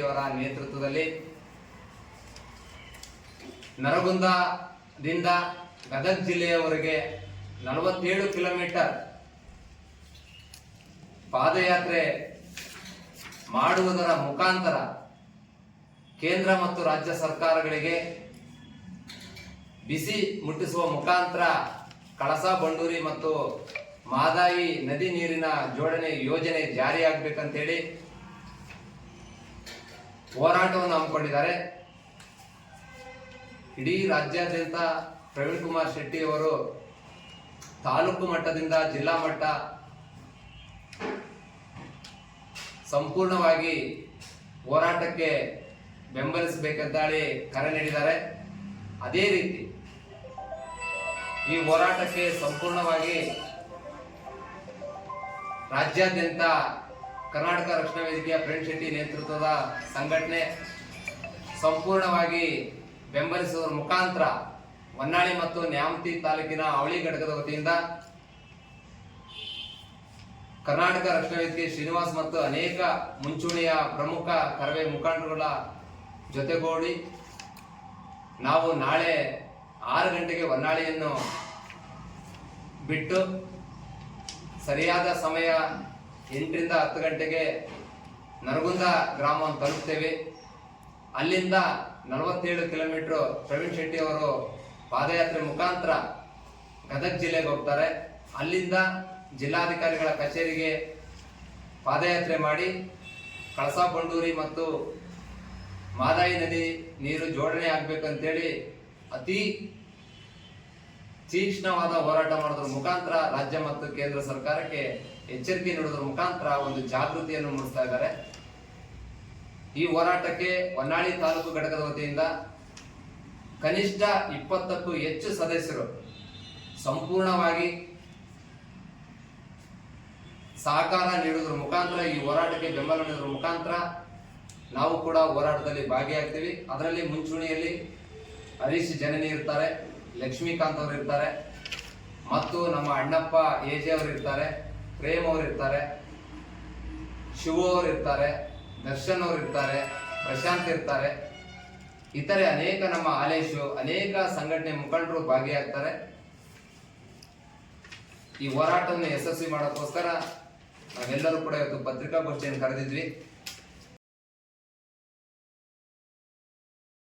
ಅವರ ನೇತೃತ್ವದಲ್ಲಿ ನರಗುಂದದಿಂದ ಗದಗ ಜಿಲ್ಲೆಯವರೆಗೆ 47 ಕಿಲೋಮೀಟರ್ ಪಾದಯಾತ್ರೆ ಮಾಡುವುದರ ಮುಖಾಂತರ ಕೇಂದ್ರ ಮತ್ತು ರಾಜ್ಯ ಸರ್ಕಾರಗಳಿಗೆ ಬಿಸಿ ಮುಟ್ಟಿಸುವ ಮುಖಾಂತರ ಕಳಸಾ ಬಂಡೂರಿ ಮತ್ತು ಮಹದಾಯಿ ನದಿ ನೀರಿನ ಜೋಡಣೆ ಯೋಜನೆ ಜಾರಿಯಾಗಬೇಕಂತೇಳಿ ಹೋರಾಟವನ್ನು ಹಮ್ಮಿಕೊಂಡಿದ್ದಾರೆ. ಇಡೀ ರಾಜ್ಯಾದ್ಯಂತ ಪ್ರವೀಣ್ ಕುಮಾರ್ ಶೆಟ್ಟಿ ಅವರು ತಾಲೂಕು ಮಟ್ಟದಿಂದ ಜಿಲ್ಲಾ ಮಟ್ಟ ಸಂಪೂರ್ಣವಾಗಿ ಹೋರಾಟಕ್ಕೆ ಬೆಂಬಲಿಸಬೇಕಂತ ಹೇಳಿ ಕರೆ ನೀಡಿದ್ದಾರೆ. ಅದೇ ರೀತಿ ಈ ಹೋರಾಟಕ್ಕೆ ಸಂಪೂರ್ಣವಾಗಿ ರಾಜ್ಯಾದ್ಯಂತ ಕರ್ನಾಟಕ ರಕ್ಷಣಾ ವೇದಿಕೆಯ ಪ್ರವೀಣ್ ಶೆಟ್ಟಿ ನೇತೃತ್ವದ ಸಂಘಟನೆ ಸಂಪೂರ್ಣವಾಗಿ ಬೆಂಬಲಿಸುವ ಮುಖಾಂತರ ಹೊನ್ನಾಳಿ ಮತ್ತು ನ್ಯಾಮತಿ ತಾಲೂಕಿನ ಅವಳಿ ಘಟಕದ ವತಿಯಿಂದ ಕರ್ನಾಟಕ ರಕ್ಷಣಾ ವೇದಿಕೆ ಶ್ರೀನಿವಾಸ್ ಮತ್ತು ಅನೇಕ ಮುಂಚೂಣಿಯ ಪ್ರಮುಖ ಕರವೇ ಮುಖಂಡರುಗಳ ಜೊತೆಗೂಡಿ ನಾವು ನಾಳೆ 6 ಗಂಟೆಗೆ ಹೊನ್ನಾಳಿಯನ್ನು ಬಿಟ್ಟು ಸರಿಯಾದ ಸಮಯ 8 ರಿಂದ 10 ಗಂಟೆಗೆ ನರಗುಂದ ಗ್ರಾಮವನ್ನು ತಲುಪ್ತೇವೆ. ಅಲ್ಲಿಂದ 47 ಕಿಲೋಮೀಟರ್ ಪ್ರವೀಣ್ ಶೆಟ್ಟಿ ಅವರು ಪಾದಯಾತ್ರೆ ಮುಖಾಂತರ ಗದಗ ಜಿಲ್ಲೆಗೆ ಹೋಗ್ತಾರೆ. ಅಲ್ಲಿಂದ ಜಿಲ್ಲಾಧಿಕಾರಿಗಳ ಕಚೇರಿಗೆ ಪಾದಯಾತ್ರೆ ಮಾಡಿ ಕಳಸಾ ಬಂಡೂರಿ ಮತ್ತು ಮಹದಾಯಿ ನದಿ ನೀರು ಜೋಡಣೆ ಆಗ್ಬೇಕಂತೇಳಿ ಅತಿ ತೀಕ್ಷ್ಣವಾದ ಹೋರಾಟ ಮಾಡೋದ್ರ ಮುಖಾಂತರ ರಾಜ್ಯ ಮತ್ತು ಕೇಂದ್ರ ಸರ್ಕಾರಕ್ಕೆ ಎಚ್ಚರಿಕೆ ನೀಡೋದ್ರ ಮುಖಾಂತರ ಒಂದು ಜಾಗೃತಿಯನ್ನು ಮೂಡಿಸ್ತಾ ಇದ್ದಾರೆ. ಈ ಹೋರಾಟಕ್ಕೆ ಹೊನ್ನಾಳಿ ತಾಲೂಕು ಘಟಕದ ವತಿಯಿಂದ ಕನಿಷ್ಠ 20ಕ್ಕೂ ಹೆಚ್ಚು ಸದಸ್ಯರು ಸಂಪೂರ್ಣವಾಗಿ ಸಹಕಾರ ನೀಡುವುದರ ಮುಖಾಂತರ ಈ ಹೋರಾಟಕ್ಕೆ ಬೆಂಬಲ ನೀಡುವುದರ ಮುಖಾಂತರ ನಾವು ಕೂಡ ಹೋರಾಟದಲ್ಲಿ ಭಾಗಿಯಾಗ್ತೀವಿ. ಅದರಲ್ಲಿ ಮುಂಚೂಣಿಯಲ್ಲಿ ಹರೀಶ್ ಜನನಿ ಇರ್ತಾರೆ, ಲಕ್ಷ್ಮೀಕಾಂತ್ ಅವರು ಇರ್ತಾರೆ, ಮತ್ತು ನಮ್ಮ ಅಣ್ಣಪ್ಪ ಎಜೆ ಅವರು ಇರ್ತಾರೆ, ಪ್ರೇಮ್ ಅವರು ಇರ್ತಾರೆ, ಶಿವು ಅವರು ಇರ್ತಾರೆ, ದರ್ಶನ್ ಅವರು ಇರ್ತಾರೆ, ಪ್ರಶಾಂತ್ ಇರ್ತಾರೆ, ಇತರೆ ಅನೇಕ ನಮ್ಮ ಆಲೇಶು ಅನೇಕ ಸಂಘಟನೆ ಮುಖಂಡರು ಭಾಗಿಯಾಗ್ತಾರೆ. ಈ ಹೋರಾಟವನ್ನು ಯಶಸ್ವಿ ಮಾಡೋಕ್ಕೋಸ್ಕರ ನಾವೆಲ್ಲರೂ ಕೂಡ ಇವತ್ತು ಪತ್ರಿಕಾಗೋಷ್ಠಿಯನ್ನು ಕರೆದಿದ್ವಿ.